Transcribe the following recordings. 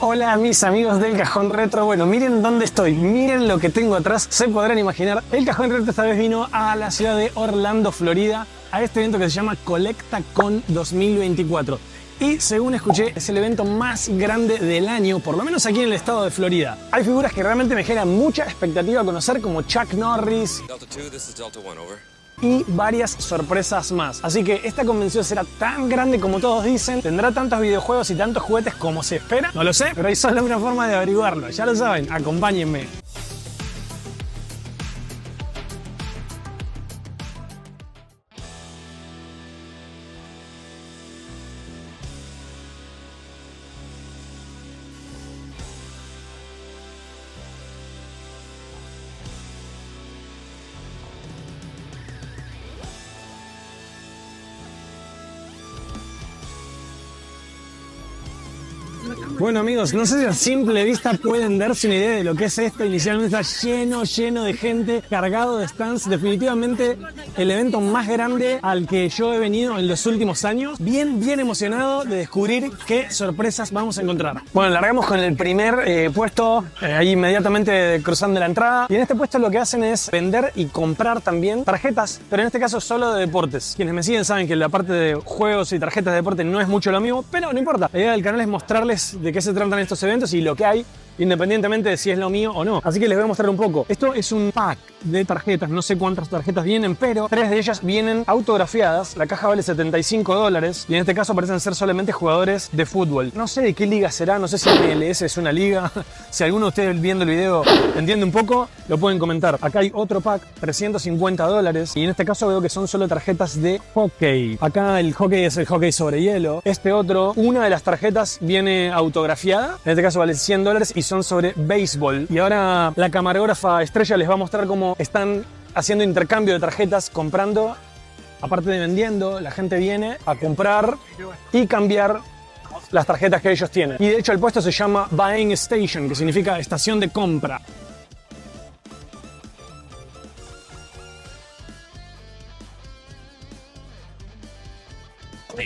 Hola mis amigos del Cajón Retro. Bueno, miren dónde estoy, miren lo que tengo atrás. Se podrán imaginar, el Cajón Retro esta vez vino a la ciudad de Orlando, Florida, a este evento que se llama CollectaCon 2024. Y según escuché, es el evento más grande del año, por lo menos aquí en el estado de Florida. Hay figuras que realmente me generan mucha expectativa a conocer, como Chuck Norris. Delta 2, this is Delta 1, over. Y varias sorpresas más. Así que esta convención será tan grande como todos dicen, tendrá tantos videojuegos y tantos juguetes como se espera, no lo sé, pero hay solo una forma de averiguarlo, ya lo saben, acompáñenme. Bueno amigos, no sé si a simple vista pueden darse una idea de lo que es esto. Inicialmente está lleno de gente, cargado de stands. Definitivamente el evento más grande al que yo he venido en los últimos años. Bien emocionado de descubrir qué sorpresas vamos a encontrar. Bueno, largamos con el primer puesto, ahí inmediatamente cruzando la entrada. Y en este puesto lo que hacen es vender y comprar también tarjetas, pero en este caso solo de deportes. Quienes me siguen saben que la parte de juegos y tarjetas de deporte no es mucho lo mismo, pero no importa. La idea del canal es mostrarles de qué se tratan estos eventos y lo que hay, independientemente de si es lo mío o no. Así que les voy a mostrar un poco. Esto es un pack de tarjetas, no sé cuántas tarjetas vienen, pero 3 de ellas vienen autografiadas. La caja vale $75 y en este caso parecen ser solamente jugadores de fútbol. No sé de qué liga será, no sé si MLS es una liga. Si alguno de ustedes viendo el video entiende un poco, lo pueden comentar. Acá hay otro pack, $350 y en este caso veo que son solo tarjetas de hockey. Acá el hockey es el hockey sobre hielo. Este otro, una de las tarjetas viene autografiada, en este caso vale $100 y son sobre béisbol. Y ahora la camarógrafa Estrella les va a mostrar cómo están haciendo intercambio de tarjetas, comprando, aparte de vendiendo. La gente viene a comprar y cambiar las tarjetas que ellos tienen. Y de hecho el puesto se llama Buying Station, que significa estación de compra.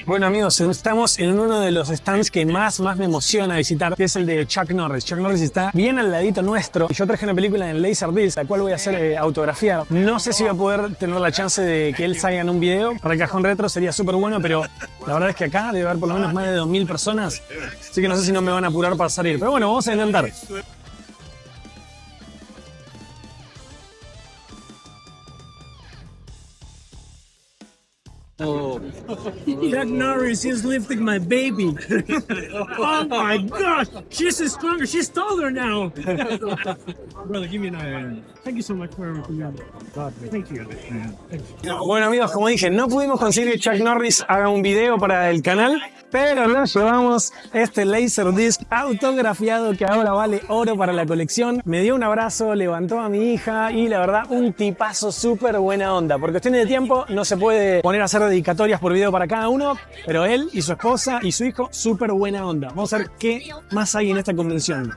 Bueno amigos, estamos en uno de los stands que más me emociona visitar, que es el de Chuck Norris. Chuck Norris está bien al ladito nuestro y yo traje una película en Laserdisc, la cual voy a hacer autografiar. No sé si voy a poder tener la chance de que él salga en un video. Para el Cajón Retro sería súper bueno, pero la verdad es que acá debe haber por lo menos más de 2000 personas, así que no sé si no me van a apurar para salir. Pero bueno, vamos a intentar. Oh, Chuck Norris is lifting my baby. Oh my gosh, she's stronger. She's taller now. Brother, give me another hand. Thank you so much for your God, thank you. Bueno amigos, como dije, no pudimos conseguir que Chuck Norris haga un video para el canal, pero nos llevamos este Laserdisc autografiado que ahora vale oro para la colección. Me dio un abrazo, levantó a mi hija y la verdad un tipazo súper buena onda. Por cuestiones de tiempo no se puede poner a hacer dedicatorias por video para cada uno, pero él y su esposa y su hijo súper buena onda. Vamos a ver qué más hay en esta convención.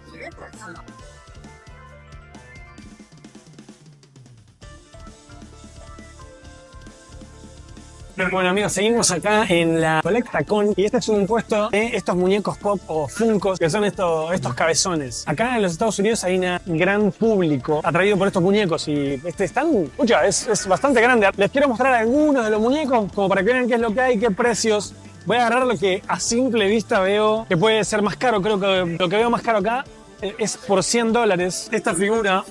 Bueno amigos, seguimos acá en la CollectaCon y este es un puesto de estos muñecos pop o Funkos, que son estos cabezones. Acá en los Estados Unidos hay un gran público atraído por estos muñecos y es bastante grande. Les quiero mostrar algunos de los muñecos como para que vean qué es lo que hay, qué precios. Voy a agarrar lo que a simple vista veo que puede ser más caro. Creo que lo que veo más caro acá es por $100. Esta figura,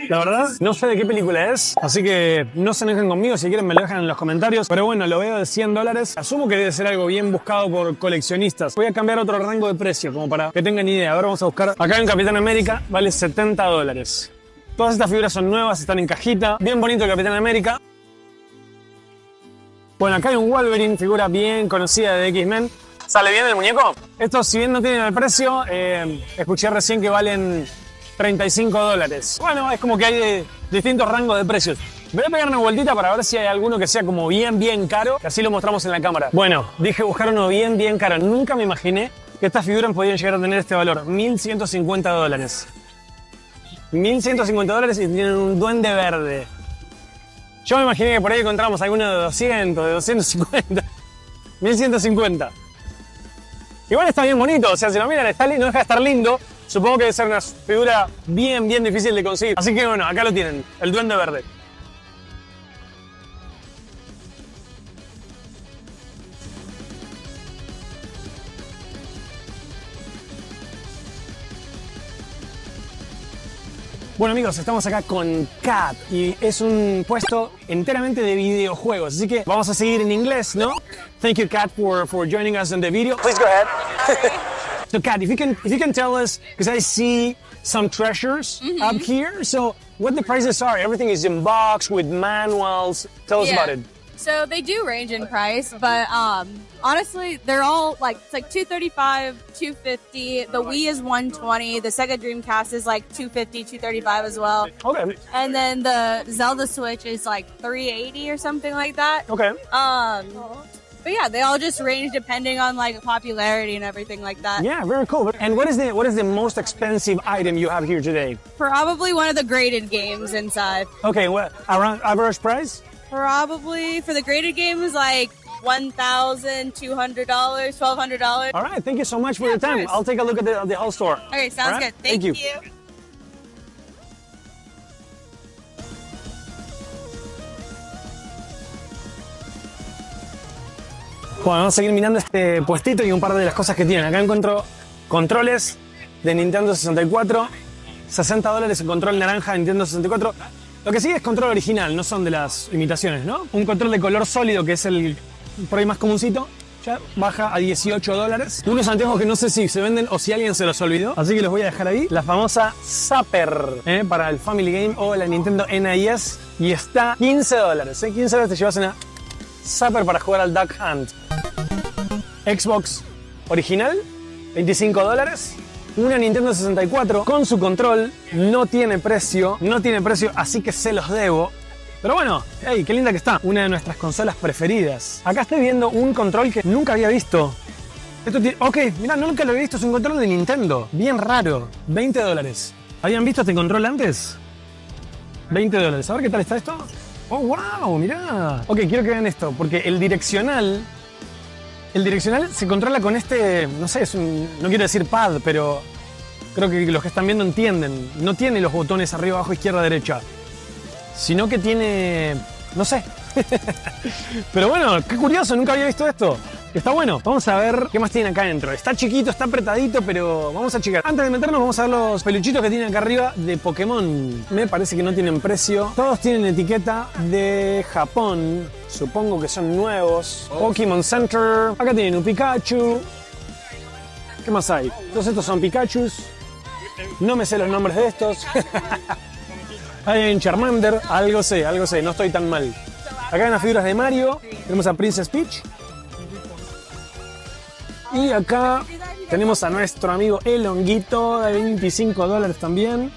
la verdad, no sé de qué película es, así que no se enojen conmigo, si quieren me lo dejan en los comentarios. Pero bueno, lo veo de $100. Asumo que debe ser algo bien buscado por coleccionistas. Voy a cambiar otro rango de precio, como para que tengan idea. Ahora vamos a buscar. Acá hay un Capitán América, vale $70. Todas estas figuras son nuevas, están en cajita. Bien bonito el Capitán América. Bueno, acá hay un Wolverine, figura bien conocida de X-Men. ¿Sale bien el muñeco? Estos, si bien no tienen el precio, escuché recién que valen $35. Bueno, es como que hay de distintos rangos de precios. Voy a pegar una vueltita para ver si hay alguno que sea como bien caro, que así lo mostramos en la cámara. Bueno, dije buscar uno bien caro. Nunca me imaginé que estas figuras podían llegar a tener este valor. $1.150. $1.150 y tienen un duende verde. Yo me imaginé que por ahí encontramos alguno de 200, de 250. 1150. Igual está bien bonito, o sea, si lo miran, está lindo, no deja de estar lindo. Supongo que debe ser una figura bien difícil de conseguir. Así que bueno, acá lo tienen, el Duende Verde. Bueno amigos, estamos acá con Kat y es un puesto enteramente de videojuegos, así que vamos a seguir en inglés, ¿no? Thank you Kat for joining us in the video. Please go ahead. So Kat, if you can tell us, because I see some treasures up here, so what the prices are? Everything is in box with manuals. Tell us about it. So they do range in price, but honestly, they're all like it's like $235, $250. The Wii is $120. The Sega Dreamcast is like $250, $235 as well. Okay. And then the Zelda Switch is like $380 or something like that. Okay. But yeah, they all just range depending on like popularity and everything like that. Yeah, very cool. And what is the most expensive item you have here today? Probably one of the graded games inside. Okay, what around average price? Probably for the graded games like $1,200, $1,200. All right, thank you so much for your time. course. I'll take a look at the whole store. Okay, sounds All right? good. Thank you. Bueno, vamos a seguir mirando este puestito y un par de las cosas que tienen. Acá encuentro controles de Nintendo 64, $60 el control naranja de Nintendo 64. Lo que sigue es control original, no son de las imitaciones, ¿no? Un control de color sólido, que es el por ahí más comuncito, ya baja a $18. Unos anteojos que no sé si se venden o si alguien se los olvidó, así que los voy a dejar ahí. La famosa Zapper, para el Family Game o la Nintendo NES, y está $15, $15 te llevas una Zapper para jugar al Duck Hunt. Xbox original, $25. Una Nintendo 64 con su control, no tiene precio, así que se los debo. Pero bueno, hey, qué linda que está, una de nuestras consolas preferidas. Acá estoy viendo un control que nunca había visto. Esto tiene, ok, mirá, nunca lo había visto, es un control de Nintendo, bien raro, $20. ¿Habían visto este control antes? $20, a ver qué tal está esto. Oh, wow, mirá. Ok, quiero que vean esto, porque el direccional se controla con este, no sé, no quiero decir pad, pero creo que los que están viendo entienden. No tiene los botones arriba, abajo, izquierda, derecha, sino que tiene, no sé. Pero bueno, qué curioso, nunca había visto esto. Está bueno. Vamos a ver qué más tiene acá adentro. Está chiquito, está apretadito, pero vamos a checar. Antes de meternos, vamos a ver los peluchitos que tienen acá arriba de Pokémon. Me parece que no tienen precio. Todos tienen etiqueta de Japón. Supongo que son nuevos. Pokémon Center. Acá tienen un Pikachu. ¿Qué más hay? Todos estos son Pikachus. No me sé los nombres de estos. Hay un Charmander. Algo sé. No estoy tan mal. Acá hay unas figuras de Mario. Tenemos a Princess Peach. Y acá tenemos a nuestro amigo El Honguito de $25 también.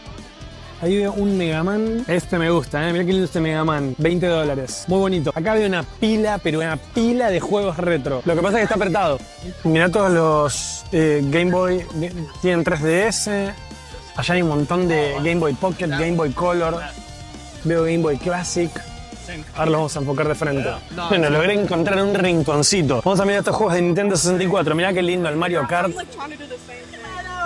Ahí veo un Mega Man. Este me gusta, mirá qué lindo este Mega Man. $20. Muy bonito. Acá veo una pila, pero una pila de juegos retro. Lo que pasa es que está apretado. Mirá todos los Game Boy. Tienen 3DS. Allá hay un montón de Game Boy Pocket, Game Boy Color. Veo Game Boy Classic. Ahora los vamos a enfocar de frente. Bueno, logré encontrar un rinconcito. Vamos a mirar estos juegos de Nintendo 64. Mirá qué lindo el Mario Kart.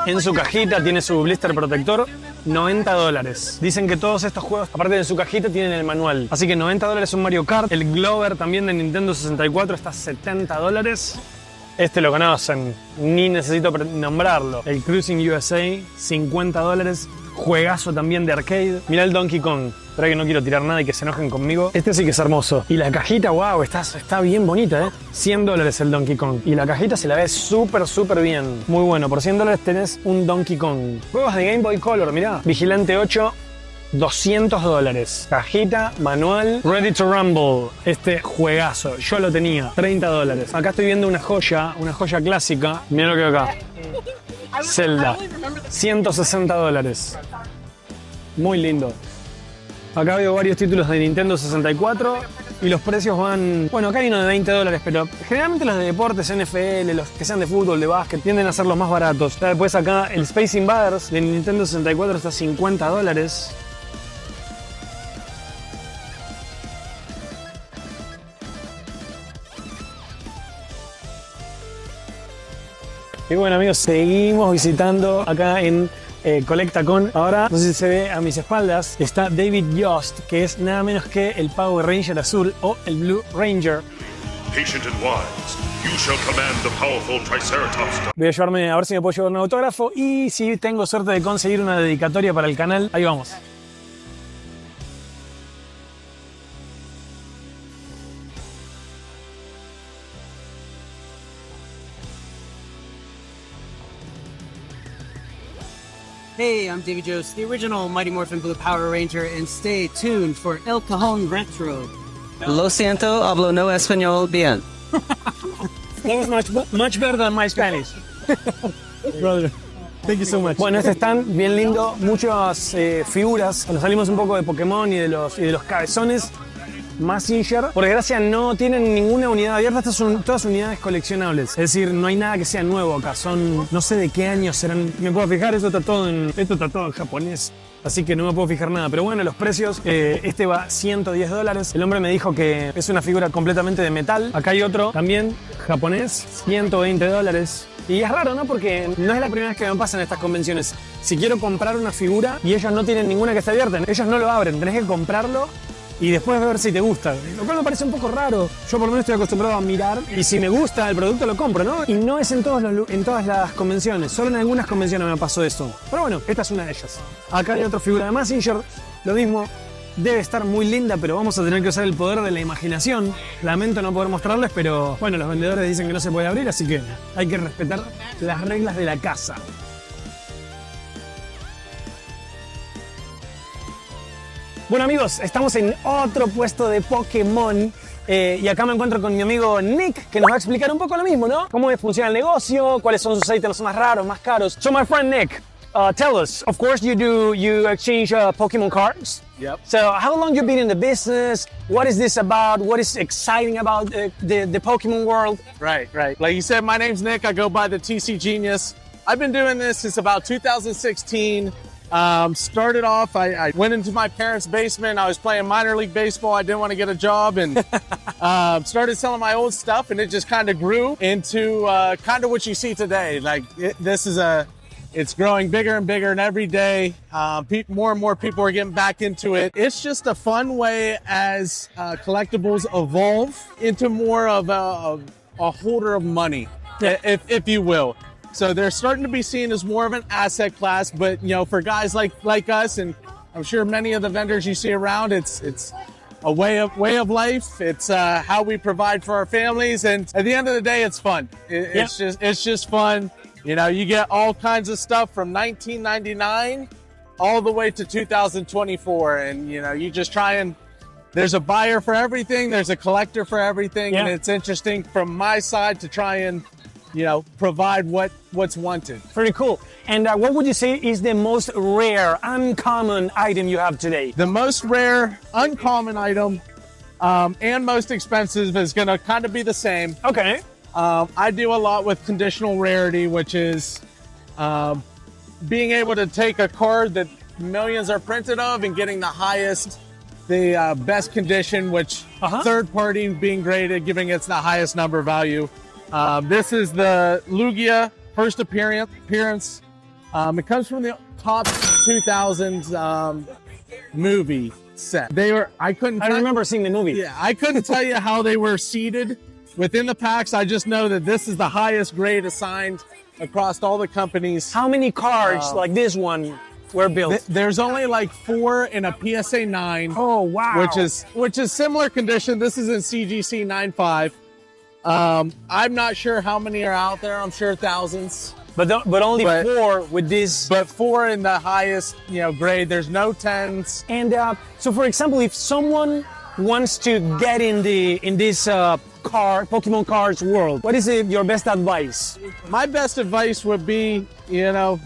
En su cajita tiene su blister protector, $90. Dicen que todos estos juegos, aparte de su cajita, tienen el manual. Así que $90 un Mario Kart. El Glover también de Nintendo 64 está $70. Este lo conocen, ni necesito nombrarlo. El Cruising USA, $50. Juegazo también de arcade. Mirá el Donkey Kong. Espera que no quiero tirar nada y que se enojen conmigo. Este sí que es hermoso. Y la cajita, wow, está bien bonita, $100 el Donkey Kong. Y la cajita se la ve súper bien. Muy bueno, por $100 tenés un Donkey Kong. Juegos de Game Boy Color, mirá. Vigilante 8, $200. Cajita, manual, Ready to Rumble. Este juegazo, yo lo tenía, $30. Acá estoy viendo una joya clásica. Mirá lo que veo acá. Zelda, $160. Muy lindo. Acá veo varios títulos de Nintendo 64 y los precios van... Bueno, acá hay uno de $20, pero generalmente los de deportes, NFL, los que sean de fútbol, de básquet, tienden a ser los más baratos. Después acá el Space Invaders de Nintendo 64 está $50. Y bueno amigos, seguimos visitando acá en ColectaCon. Ahora, no sé si se ve a mis espaldas, está David Yost, que es nada menos que el Power Ranger azul o el Blue Ranger. Patient and wise, you shall command the powerful Triceratops. Voy a llevarme, a ver si me puedo llevar un autógrafo y si tengo suerte de conseguir una dedicatoria para el canal, ahí vamos. Hey, I'm Davy Jost, the original Mighty Morphin Blue Power Ranger, and stay tuned for El Cajon Retro. Lo siento, hablo no español bien. That was much better than my Spanish. Brother, thank you so much. Bueno, este stand bien lindo, muchas figuras. Nos salimos un poco de Pokémon y de los cabezones. Messenger, por desgracia no tienen ninguna unidad abierta, estas son todas unidades coleccionables, es decir, no hay nada que sea nuevo acá, son no sé de qué año serán, me puedo fijar, esto está todo en japonés, así que no me puedo fijar nada, pero bueno, los precios, este va $110, el hombre me dijo que es una figura completamente de metal, acá hay otro también japonés, $120. Y es raro, ¿no? Porque no es la primera vez que me pasa en estas convenciones. Si quiero comprar una figura y ellos no tienen ninguna que esté abierta, ellos no lo abren, tenés que comprarlo y después ver si te gusta, lo cual me parece un poco raro. Yo por lo menos estoy acostumbrado a mirar y si me gusta el producto lo compro, ¿no? Y no es en todas las convenciones, solo en algunas convenciones me pasó esto. Pero bueno, esta es una de ellas. Acá hay otra figura de Messenger, lo mismo, debe estar muy linda, pero vamos a tener que usar el poder de la imaginación. Lamento no poder mostrarles, pero bueno, los vendedores dicen que no se puede abrir, así que hay que respetar las reglas de la casa. Bueno amigos, estamos en otro puesto de Pokémon y acá me encuentro con mi amigo Nick, que nos va a explicar un poco lo mismo, ¿no? Cómo funciona el negocio, cuáles son sus ítems más raros, más caros. So my friend Nick, tell us, of course you exchange Pokemon cards? Yep. So how long you been in the business? What is this about? What is exciting about the Pokemon world? Right. Like you said, my name's Nick. I go by the TC Genius. I've been doing this since about 2016. Started off, I went into my parents' basement. I was playing minor league baseball. I didn't want to get a job and started selling my old stuff, and it just kind of grew into kind of what you see today. Like it's growing bigger and bigger, and every day more and more people are getting back into it. It's just a fun way as collectibles evolve into more of a holder of money, if you will. So they're starting to be seen as more of an asset class, but you know, for guys like us, and I'm sure many of the vendors you see around, it's a way of life. It's how we provide for our families, and at the end of the day, it's fun. It's just fun. You know, you get all kinds of stuff from 1999 all the way to 2024, and you know, you just try and. There's a buyer for everything. There's a collector for everything, and it's interesting from my side to try and. You know, provide what's wanted. Very cool. And what would you say is the most rare, uncommon item you have today? The most rare, uncommon item and most expensive is going to kind of be the same. Okay. I do a lot with conditional rarity, which is being able to take a card that millions are printed of and getting the highest, the best condition, which third party being graded, giving it the highest number value. This is the Lugia first appearance. It comes from the top 2000 movie set. I remember seeing the movie. Yeah, I couldn't tell you how they were seeded within the packs. I just know that this is the highest grade assigned across all the companies. How many cards like this one were built? There's only like 4 in a PSA 9. Oh wow! Which is similar condition. This is in CGC 9.5. I'm not sure how many are out there. I'm sure thousands. But only 4 with this. But 4 in the highest, you know, grade. There's no 10s. And so, for example, if someone wants to get in this Pokemon cards world, what is your best advice? My best advice would be, you know,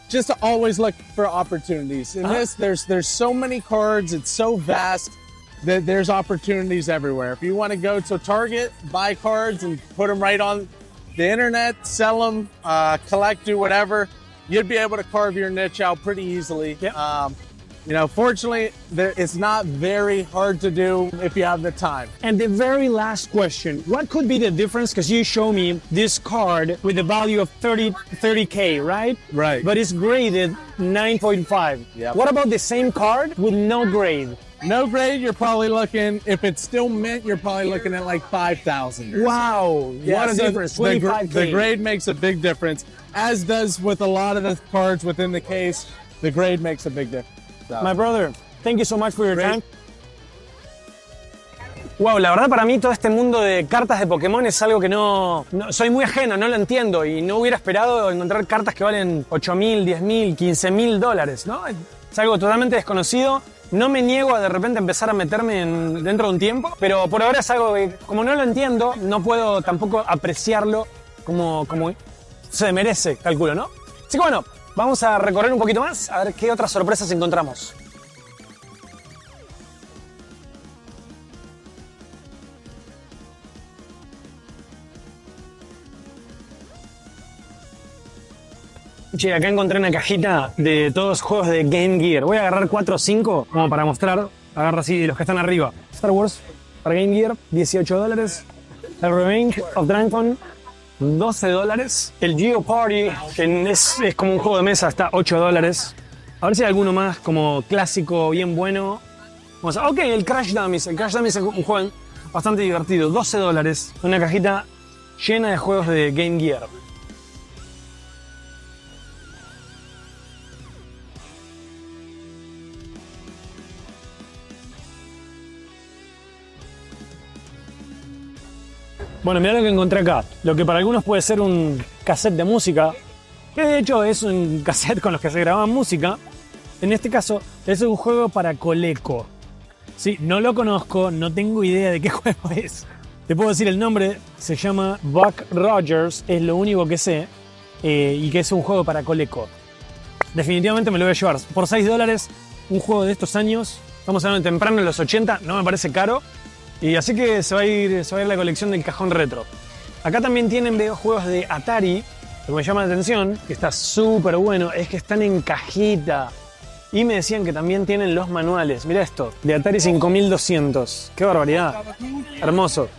just to always look for opportunities. In this, there's so many cards. It's so vast. There's opportunities everywhere. If you want to go to Target, buy cards and put them right on the internet, sell them, collect, do whatever, you'd be able to carve your niche out pretty easily. Yep. You know, fortunately, it's not very hard to do if you have the time. And the very last question, what could be the difference? Because you show me this card with a value of 30K, right? Right. But it's graded 9.5. Yep. What about the same card with no grade? No grade, you're probably looking, if it's still mint, you're probably looking at like 5,000. Wow, what a so difference, the 25K. the grade makes a big difference, as does with a lot of the cards within the case. The grade makes a big difference. So. My brother, thank you so much for your time. Wow, la verdad para mí todo este mundo de cartas de Pokémon es algo que no soy muy ajeno, no lo entiendo y no hubiera esperado encontrar cartas que valen 8.000, 10.000, 15.000 dólares, ¿no? Es algo totalmente desconocido. No me niego a de repente empezar a meterme dentro de un tiempo, pero por ahora es algo que como no lo entiendo, no puedo tampoco apreciarlo como se merece, calculo, ¿no? Así que bueno, vamos a recorrer un poquito más a ver qué otras sorpresas encontramos. Che, acá encontré una cajita de todos los juegos de Game Gear. Voy a agarrar 4 o 5 como para mostrar. Agarra así los que están arriba. Star Wars para Game Gear, $18. El Revenge of Dragon, $12. El Jeopardy, que es como un juego de mesa, está $8. A ver si hay alguno más como clásico, bien bueno. Vamos a, ok, el Crash Dummies. El Crash Dummies es un juego bastante divertido. $12. Una cajita llena de juegos de Game Gear. Bueno, mirá lo que encontré acá. Lo que para algunos puede ser un cassette de música, que de hecho es un cassette con los que se grababa música. En este caso es un juego para Coleco. Sí, no lo conozco, no tengo idea de qué juego es. Te puedo decir el nombre, se llama Buck Rogers, es lo único que sé, y que es un juego para Coleco. Definitivamente me lo voy a llevar. Por $6, un juego de estos años, estamos hablando de temprano en los 80, no me parece caro. Y así que se va a ir la colección del cajón retro. Acá también tienen videojuegos de Atari. Lo que me llama la atención, que está súper bueno, es que están en cajita. Y me decían que también tienen los manuales. Mira esto, de Atari 5200. ¡Qué barbaridad! Hermoso.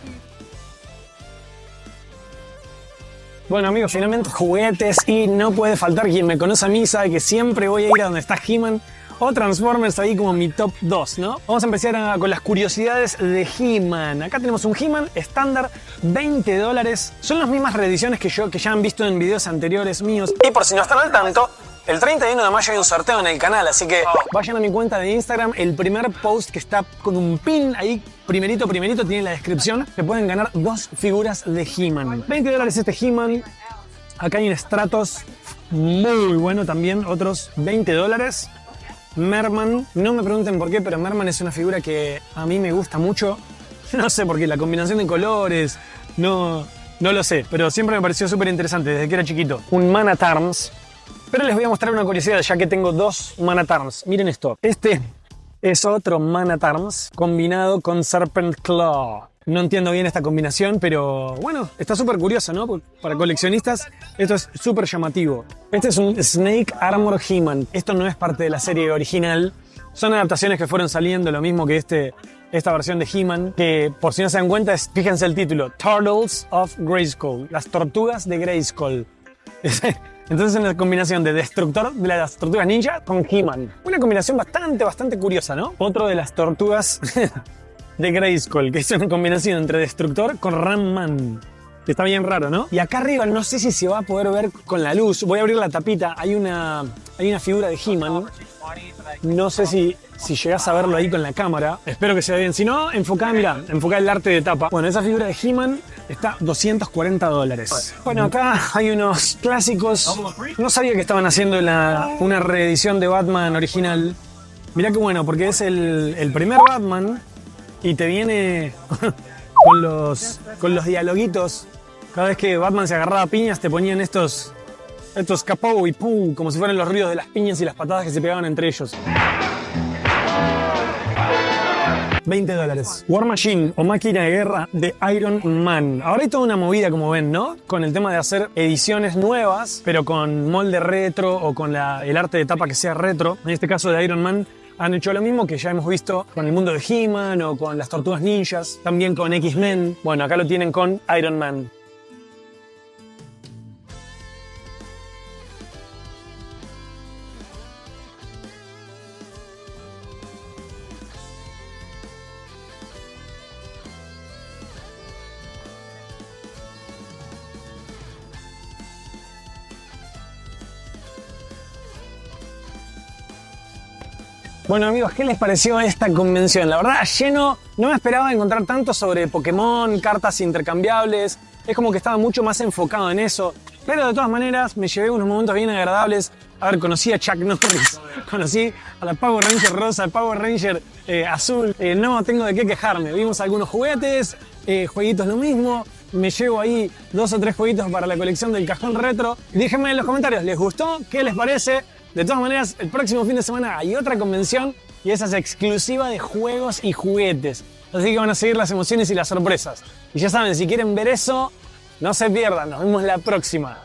Bueno amigos, finalmente juguetes y no puede faltar quien me conoce a mí, sabe que siempre voy a ir a donde está He-Man o Transformers ahí como mi top 2, ¿no? Vamos a empezar con las curiosidades de He-Man. Acá tenemos un He-Man estándar, $20. Son las mismas reediciones que ya han visto en videos anteriores míos. Y por si no están al tanto, el 31 de mayo hay un sorteo en el canal, así que vayan a mi cuenta de Instagram. El primer post que está con un pin ahí, primerito, tiene en la descripción, que pueden ganar 2 figuras de He-Man. $20 este He-Man. Acá hay un Stratos muy bueno también, otros $20. Merman, no me pregunten por qué, pero Merman es una figura que a mí me gusta mucho. No sé por qué, la combinación de colores, no lo sé, pero siempre me pareció súper interesante desde que era chiquito. Un Man at Arms. Pero les voy a mostrar una curiosidad, ya que tengo 2 Man at Arms. Miren esto. Este es otro Man at Arms combinado con Serpent Claw. No entiendo bien esta combinación, pero bueno, está súper curioso, ¿no? Para coleccionistas esto es súper llamativo. Este es un Snake Armor He-Man. Esto no es parte de la serie original. Son adaptaciones que fueron saliendo, lo mismo que esta versión de He-Man, que por si no se dan cuenta, fíjense el título, Turtles of Grayskull, las tortugas de Grayskull. Entonces es una combinación de destructor de las tortugas ninja con He-Man. Una combinación bastante curiosa, ¿no? Otro de las tortugas de Grayskull, que es una combinación entre destructor con Ram-Man. Está bien raro, ¿no? Y acá arriba, no sé si se va a poder ver con la luz. Voy a abrir la tapita. Hay una figura de He-Man. No sé si llegás a verlo ahí con la cámara. Espero que se vea bien. Si no, enfocá el arte de tapa. Bueno, esa figura de He-Man está $240. Bueno, acá hay unos clásicos. No sabía que estaban haciendo una reedición de Batman original. Mirá qué bueno, porque es el primer Batman y te viene con los dialoguitos. Cada vez que Batman se agarraba a piñas te ponían estos capó y pum, como si fueran los ruidos de las piñas y las patadas que se pegaban entre ellos. $20. War Machine o máquina de guerra de Iron Man. Ahora hay toda una movida, como ven, ¿no? Con el tema de hacer ediciones nuevas, pero con molde retro o con el arte de tapa que sea retro. En este caso de Iron Man, han hecho lo mismo que ya hemos visto con el mundo de He-Man o con las Tortugas Ninjas, también con X-Men. Bueno, acá lo tienen con Iron Man. Bueno amigos, ¿qué les pareció esta convención? La verdad, lleno, no me esperaba encontrar tanto sobre Pokémon, cartas intercambiables, es como que estaba mucho más enfocado en eso, pero de todas maneras me llevé unos momentos bien agradables. A ver, conocí a Chuck Norris, conocí a la Power Ranger rosa, al Power Ranger azul, no tengo de qué quejarme, vimos algunos juguetes, jueguitos lo mismo, me llevo ahí 2 o 3 jueguitos para la colección del cajón retro. Déjenme en los comentarios, ¿les gustó? ¿Qué les parece? De todas maneras, el próximo fin de semana hay otra convención y esa es exclusiva de juegos y juguetes. Así que van a seguir las emociones y las sorpresas. Y ya saben, si quieren ver eso, no se pierdan. Nos vemos la próxima.